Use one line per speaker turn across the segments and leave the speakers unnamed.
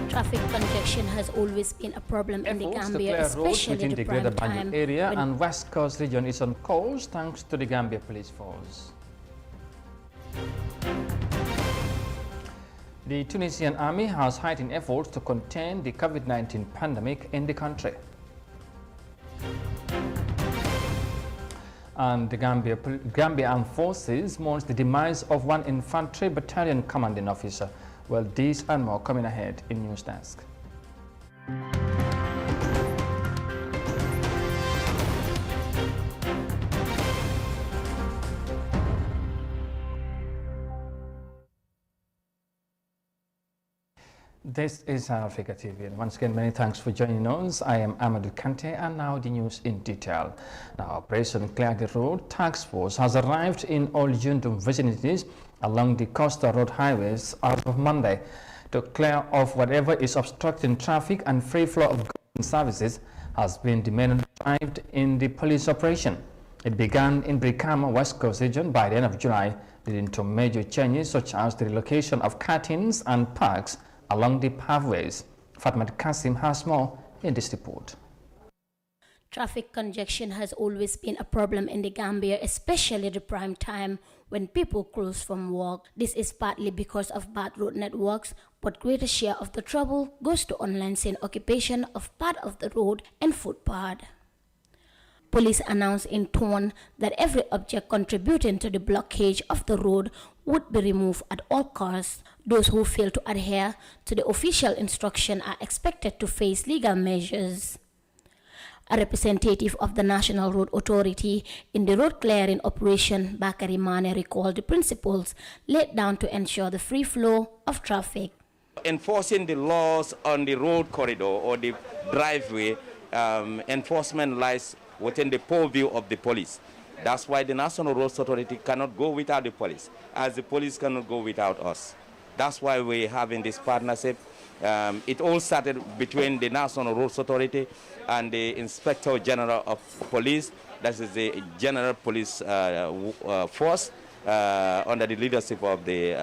Traffic congestion has always been a problem in the Gambia,
especially
the
the
prime
Greater
time.
Banjul area and West Coast region is on course thanks to the Gambia Police Force. The Tunisian army has heightened efforts to contain the COVID-19 pandemic in the country. And the Gambia Armed Forces mourns the demise of one infantry battalion commanding officer. Well, these and more coming ahead in News Desk. This is Africa TV, and once again, many thanks for joining us. I am Amadou Kante, and now the news in detail. Now, Operation Clear the Road Task Force has arrived in all Yundum vicinities along the coastal road highways as of Monday to clear off whatever is obstructing traffic, and free flow of government services has been the main drive in the police operation. It began in Brikama, West Coast region by the end of July, leading to major changes such as the relocation of curtains and parks along the pathways. Fatmat Kasim has more in this report.
Traffic congestion has always been a problem in the Gambia, especially the prime time when people close from work. This is partly because of bad road networks, but greater share of the trouble goes to unlicensed occupation of part of the road and footpath. Police announced in tone that every object contributing to the blockage of the road would be removed at all costs. Those who fail to adhere to the official instruction are expected to face legal measures. A representative of the National Road Authority in the road clearing operation, Bakari Mane, recalled the principles laid down to ensure the free flow of traffic.
Enforcing the laws on the road corridor or the driveway, enforcement lies within the purview of the police. That's why the National Roads Authority cannot go without the police, as the police cannot go without us. That's why we're having this partnership. It all started between the National Roads Authority and the Inspector General of Police. That is the General Police Force under the leadership of the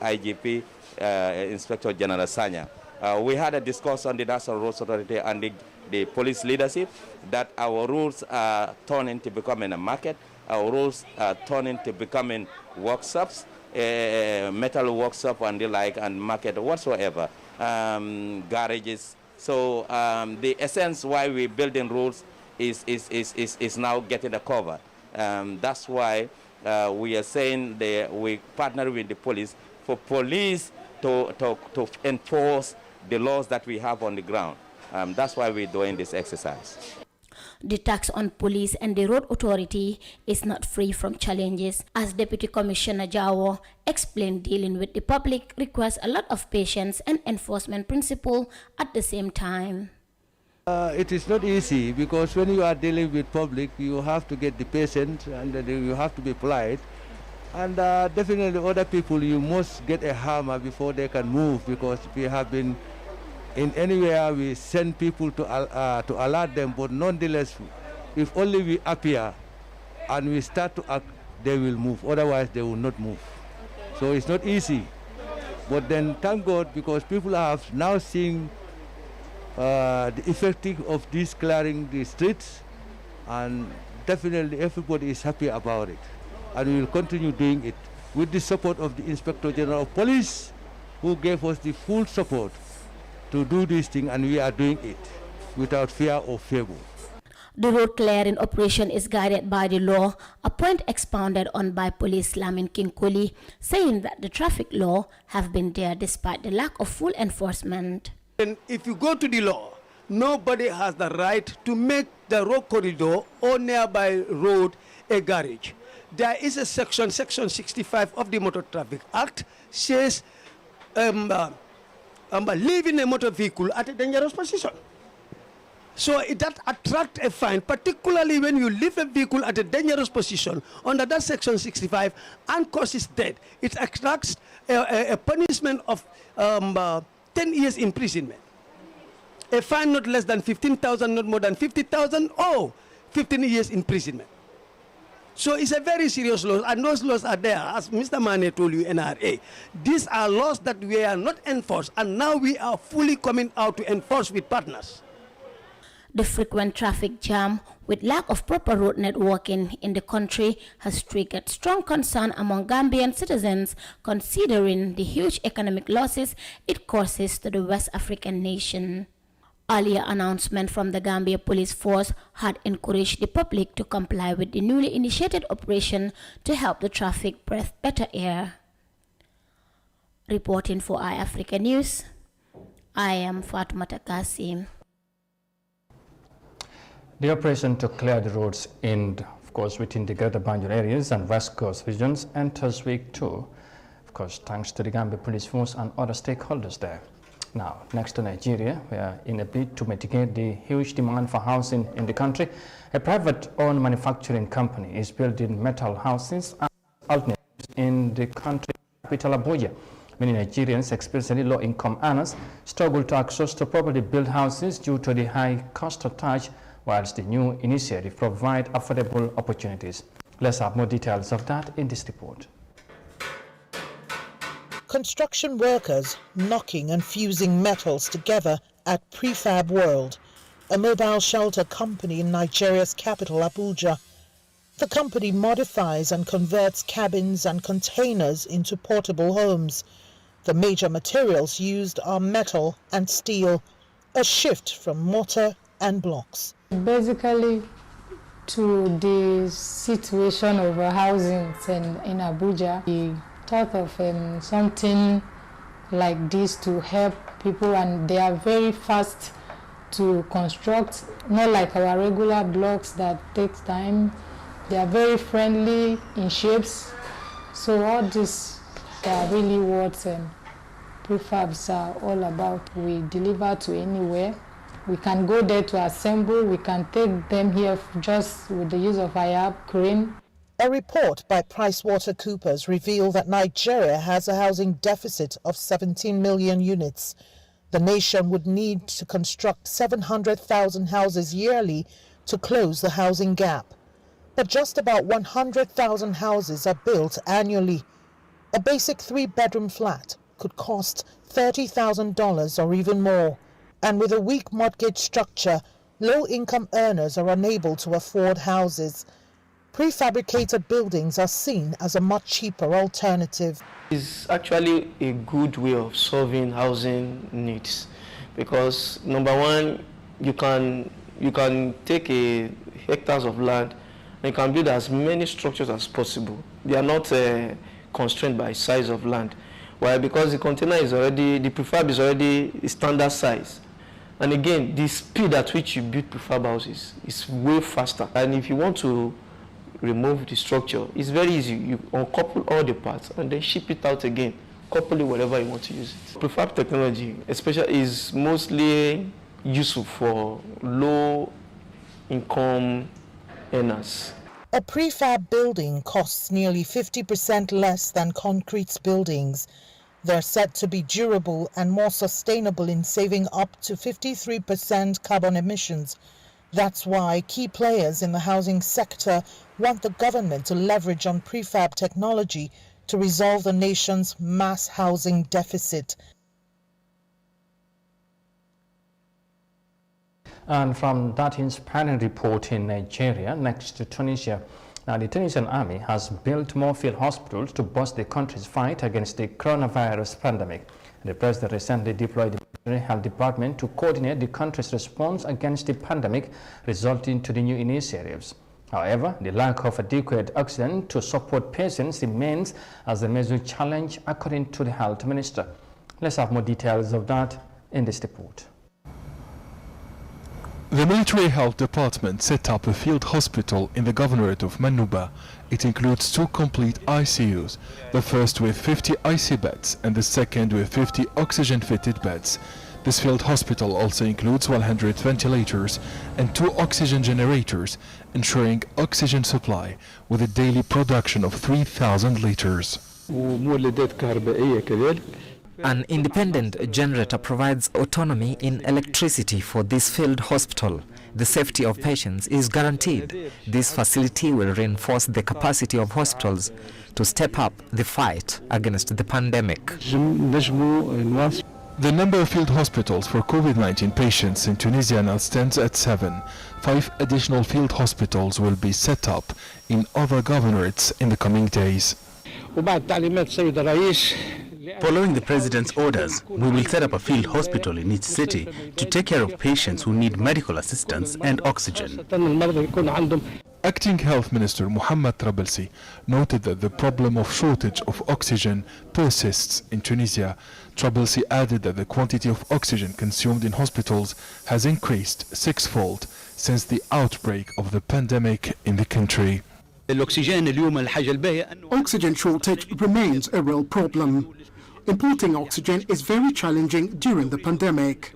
IGP, Inspector General Sanya. We had a discussion on the National Roads Authority and the police leadership that our rules are turning to becoming a market. Our rules are turning to becoming workshops, metal workshop and the like, and market whatsoever, garages. So the essence why we're building rules is now getting a cover. That's why we are saying that we partner with the police for police to enforce the laws that we have on the ground. That's why we're doing this exercise.
The tax on police and the road authority is not free from challenges. As Deputy Commissioner Jawo explained, dealing with the public requires a lot of patience and enforcement principle at the same time.
It is not easy because when you are dealing with public, you have to get the patient and you have to be polite. And definitely other people, you must get a hammer before they can move, because we have been in anywhere we send people to alert them, but nonetheless, if only we appear and we start to act, they will move. Otherwise, they will not move. Okay. So it's not easy. But then thank God, because people have now seen the effect of this clearing the streets, and definitely everybody is happy about it. And we will continue doing it with the support of the Inspector General of Police, who gave us the full support to do this thing, and we are doing it without fear or favor.
The road clearing operation is guided by the law, a point expounded on by Police Lamin Kinkoli, saying that the traffic law have been there despite the lack of full enforcement.
And if you go to the law, nobody has the right to make the road corridor or nearby road a garage. There is a section 65 of the Motor Traffic Act, says leaving a motor vehicle at a dangerous position. So that attracts a fine, particularly when you leave a vehicle at a dangerous position under that section 65 and causes death. It attracts a punishment of 10 years imprisonment. A fine not less than 15,000, not more than 50,000, or 15 years imprisonment. So it's a very serious loss, and those laws are there, as Mr. Mane told you, NRA. These are laws that we are not enforced, and now we are fully coming out to enforce with partners.
The frequent traffic jam with lack of proper road networking in the country has triggered strong concern among Gambian citizens, considering the huge economic losses it causes to the West African nation. Earlier announcement from the Gambia Police Force had encouraged the public to comply with the newly initiated operation to help the traffic breathe better air. Reporting for iAfrica News, I am Fatoumata Kasim.
The operation to clear the roads of course, within the Greater Banjul areas and West Coast regions enters week 2, of course, thanks to the Gambia Police Force and other stakeholders there. Now, next to Nigeria, where in a bid to mitigate the huge demand for housing in the country, a private-owned manufacturing company is building metal houses and alternatives in the country capital Abuja. Many Nigerians, especially low-income earners, struggle to access to properly built houses due to the high cost attached, whilst the new initiative provides affordable opportunities. Let's have more details of that in this report.
Construction workers knocking and fusing metals together at Prefab World, a mobile shelter company in Nigeria's capital Abuja. The company modifies and converts cabins and containers into portable homes. The major materials used are metal and steel, a shift from mortar and blocks.
Basically, to the situation of housing in Abuja, we thought of something like this to help people, and they are very fast to construct, not like our regular blocks that takes time. They are very friendly in shapes, so all this are really what prefabs are all about. We deliver to anywhere. We can go there to assemble. We can take them here just with the use of IAB crane.
A report by PricewaterhouseCoopers revealed that Nigeria has a housing deficit of 17 million units. The nation would need to construct 700,000 houses yearly to close the housing gap. But just about 100,000 houses are built annually. A basic 3-bedroom flat could cost $30,000 or even more. And with a weak mortgage structure, low-income earners are unable to afford houses. Prefabricated buildings are seen as a much cheaper alternative.
It's actually a good way of solving housing needs, because number one, you can take hectares of land and you can build as many structures as possible. They are not constrained by size of land. Why? Because the container is already, the prefab is already a standard size. And again, the speed at which you build prefab houses is way faster. And if you want to remove the structure, it's very easy. You uncouple all the parts and then ship it out again, couple it wherever you want to use it. Prefab technology, especially, is mostly useful for low-income earners.
A prefab building costs nearly 50% less than concrete buildings. They're said to be durable and more sustainable in saving up to 53% carbon emissions. That's why key players in the housing sector want the government to leverage on prefab technology to resolve the nation's mass housing deficit.
And from that inspiring report in Nigeria, next to Tunisia. Now, the Tunisian army has built more field hospitals to boost the country's fight against the coronavirus pandemic. The president recently deployed the military health department to coordinate the country's response against the pandemic, resulting to the new initiatives. However, the lack of adequate oxygen to support patients remains as a major challenge, according to the health minister. Let's have more details of that in this report.
The military health department set up a field hospital in the governorate of Manuba. It includes 2 complete ICUs, the first with 50 IC beds and the second with 50 oxygen-fitted beds. This field hospital also includes 100 ventilators and 2 oxygen generators, ensuring oxygen supply with a daily production of 3,000 liters.
An independent generator provides autonomy in electricity for this field hospital. the safety of patients is guaranteed. This facility will reinforce the capacity of hospitals to step up the fight against the pandemic.
The number of field hospitals for COVID-19 patients in Tunisia now stands at 7. 5 additional field hospitals will be set up in other governorates in the coming days.
Following the President's orders, we will set up a field hospital in each city to take care of patients who need medical assistance and oxygen.
Acting Health Minister Muhammad Trabelsi noted that the problem of shortage of oxygen persists in Tunisia. Trabelsi added that the quantity of oxygen consumed in hospitals has increased 6-fold since the outbreak of the pandemic in the country.
Oxygen shortage remains a real problem. Importing oxygen is very challenging during the pandemic.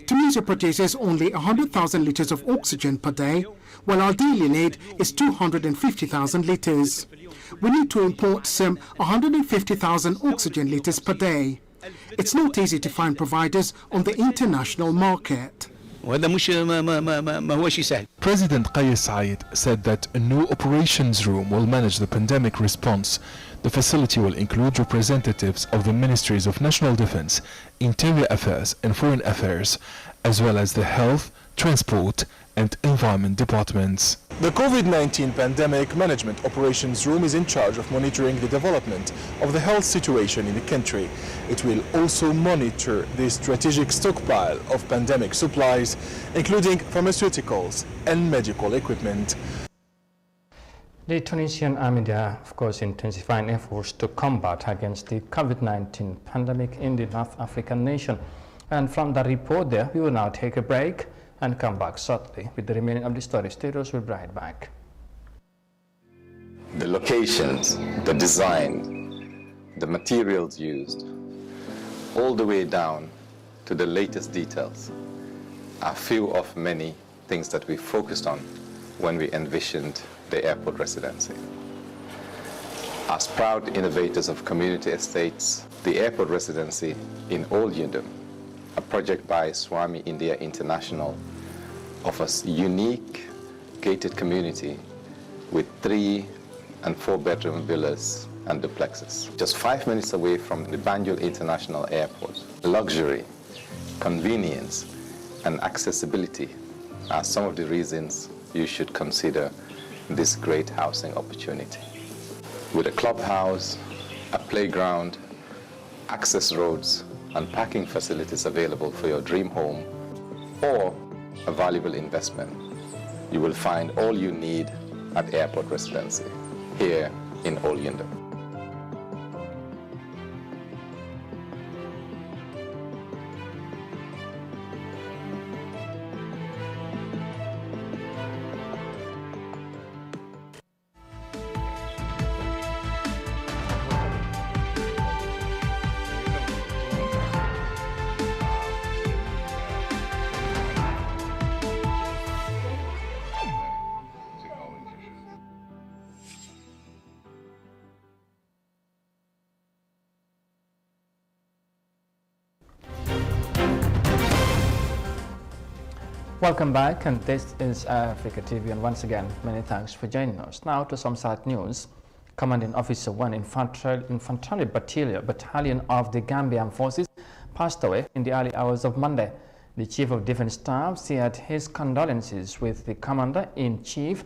Tunisia produces only 100,000 litres of oxygen per day, while our daily need is 250,000 litres. We need to import some 150,000 oxygen litres per day. It's not easy to find providers on the international market.
President Qais Said said that a new operations room will manage the pandemic response. The facility will include representatives of the Ministries of National Defense, Interior Affairs and Foreign Affairs, as well as the Health, Transport and Environment departments.
The COVID-19 Pandemic Management Operations Room is in charge of monitoring the development of the health situation in the country. It will also monitor the strategic stockpile of pandemic supplies, including pharmaceuticals and medical equipment.
The Tunisian army are, of course, intensifying efforts to combat against the COVID-19 pandemic in the North African nation. And from the report there, we will now take a break and come back shortly with the remaining of the story. Stay tuned, we'll be right back.
The locations, the design, the materials used, all the way down to the latest details, are few of many things that we focused on when we envisioned the airport residency. As proud innovators of community estates, the airport residency in Old Yundum, a project by Swami India International, offers unique gated community with 3- and 4-bedroom villas and duplexes. Just 5 minutes away from the Banjul International Airport. Luxury, convenience, and accessibility are some of the reasons you should consider this great housing opportunity. With a clubhouse, a playground, access roads, and parking facilities available for your dream home or a valuable investment, you will find all you need at Airport Residency here in Old Yundum.
Welcome back, and this is Africa TV, and once again, many thanks for joining us. Now to some sad news. Commanding Officer 1 Infantry Battalion of the Gambian Forces passed away in the early hours of Monday. The Chief of Defense Staff shared his condolences with the Commander-in-Chief,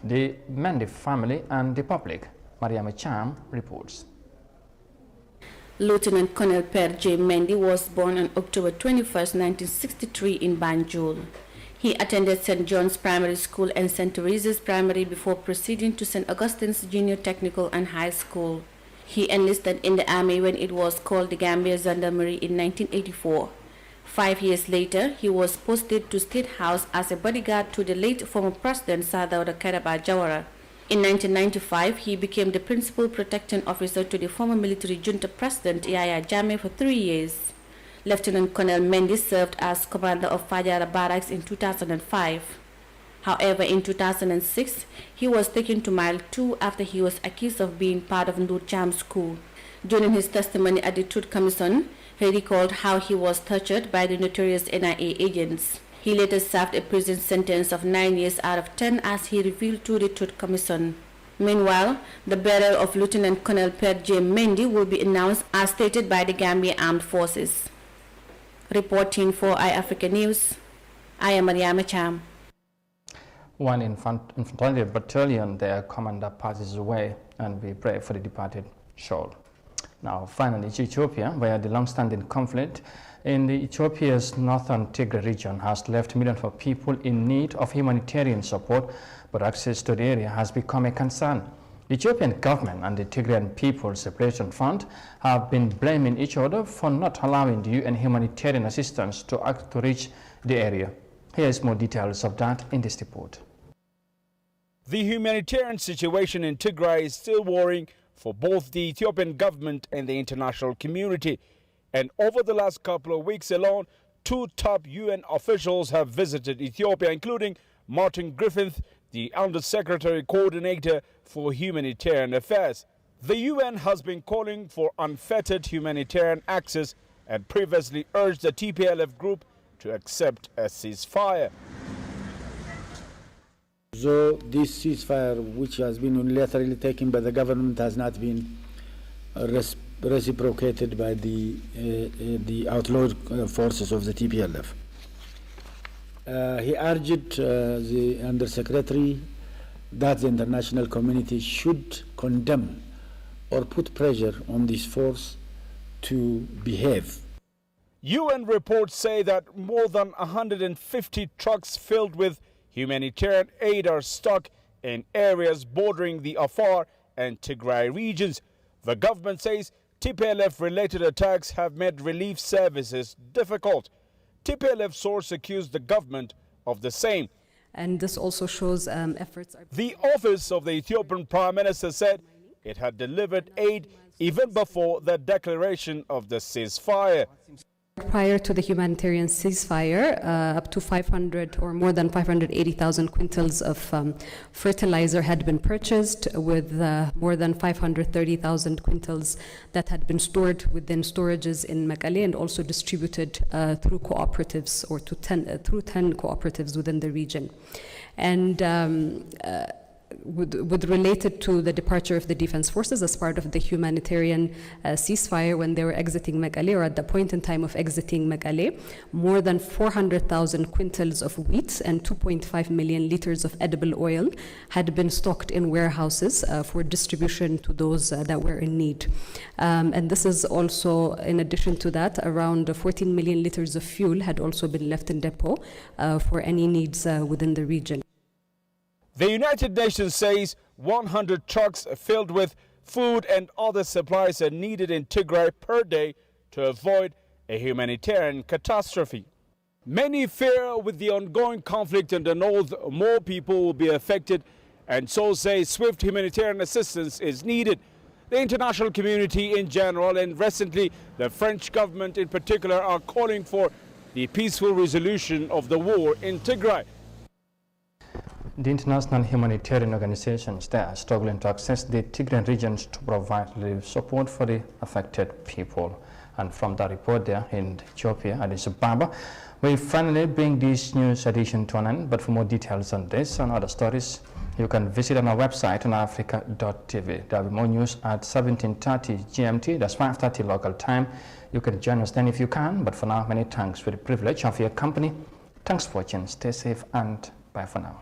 the Mendy family, and the public. Mariama Cham reports.
Lieutenant Colonel Per J. Mendy was born on October 21, 1963 in Banjul. He attended St. John's Primary School and St. Teresa's Primary before proceeding to St. Augustine's Junior Technical and High School. He enlisted in the army when it was called the Gambia Gendarmerie in 1984. 5 years later, he was posted to State House as a bodyguard to the late former President Sadauda Kairaba Jawara. In 1995, he became the principal protecting officer to the former military junta president Yahya Jammeh for 3 years. Lieutenant Colonel Mendy served as commander of Fajara Barracks in 2005. However, in 2006, he was taken to Mile 2 after he was accused of being part of Ndur Cham's coup. During his testimony at the Truth Commission, he recalled how he was tortured by the notorious NIA agents. He later served a prison sentence of 9 years out of 10 as he revealed to the Truth Commission. Meanwhile, the burial of Lieutenant Colonel Pet J. Mendy will be announced as stated by the Gambia Armed Forces. Reporting for iAfrica News, I am Mariama Cham.
One infantry battalion, their commander passes away, and we pray for the departed soul. Now, finally, Ethiopia, where the long-standing conflict in the Ethiopia's northern Tigray region has left millions of people in need of humanitarian support, but access to the area has become a concern. The Ethiopian government and the Tigrayan People's Separation Front have been blaming each other for not allowing the UN humanitarian assistance to reach the area. Here's more details of that in this report.
The humanitarian situation in Tigray is still worrying for both the Ethiopian government and the international community. And over the last couple of weeks alone, 2 top UN officials have visited Ethiopia, including Martin Griffiths, the Undersecretary Coordinator for Humanitarian Affairs. The UN has been calling for unfettered humanitarian access and previously urged the TPLF group to accept a ceasefire.
So this ceasefire, which has been unilaterally taken by the government, has not been reciprocated by the outlawed forces of the TPLF. He urged the Undersecretary that the international community should condemn or put pressure on this force to behave.
UN reports say that more than 150 trucks filled with humanitarian aid are stuck in areas bordering the Afar and Tigray regions. The government says TPLF-related attacks have made relief services difficult. TPLF source accused the government of the same.
And this also shows efforts.
The office of the Ethiopian Prime Minister said it had delivered aid even before the declaration of the ceasefire.
Prior to the humanitarian ceasefire, up to 500 or more than 580,000 quintals of fertilizer had been purchased, with more than 530,000 quintals that had been stored within storages in Mekelle and also distributed through cooperatives or through 10 cooperatives within the region. And with related to the departure of the defense forces as part of the humanitarian ceasefire when they were exiting Mekelle, or at the point in time of exiting Mekelle, more than 400,000 quintals of wheat and 2.5 million liters of edible oil had been stocked in warehouses for distribution to those that were in need. And this is also, in addition to that, around 14 million liters of fuel had also been left in depot for any needs within the region.
The United Nations says 100 trucks filled with food and other supplies are needed in Tigray per day to avoid a humanitarian catastrophe. Many fear with the ongoing conflict in the north, more people will be affected, and so say swift humanitarian assistance is needed. The international community in general, and recently the French government in particular, are calling for the peaceful resolution of the war in Tigray.
The international humanitarian organizations there are struggling to access the Tigrayan regions to provide relief support for the affected people. And from that report there in Ethiopia, Addis Ababa, we finally bring this news edition to an end. But for more details on this and other stories, you can visit on our website on africa.tv. There will be more news at 17:30 GMT, that's 5:30 local time. You can join us then if you can. But for now, many thanks for the privilege of your company. Thanks for watching. Stay safe and bye for now.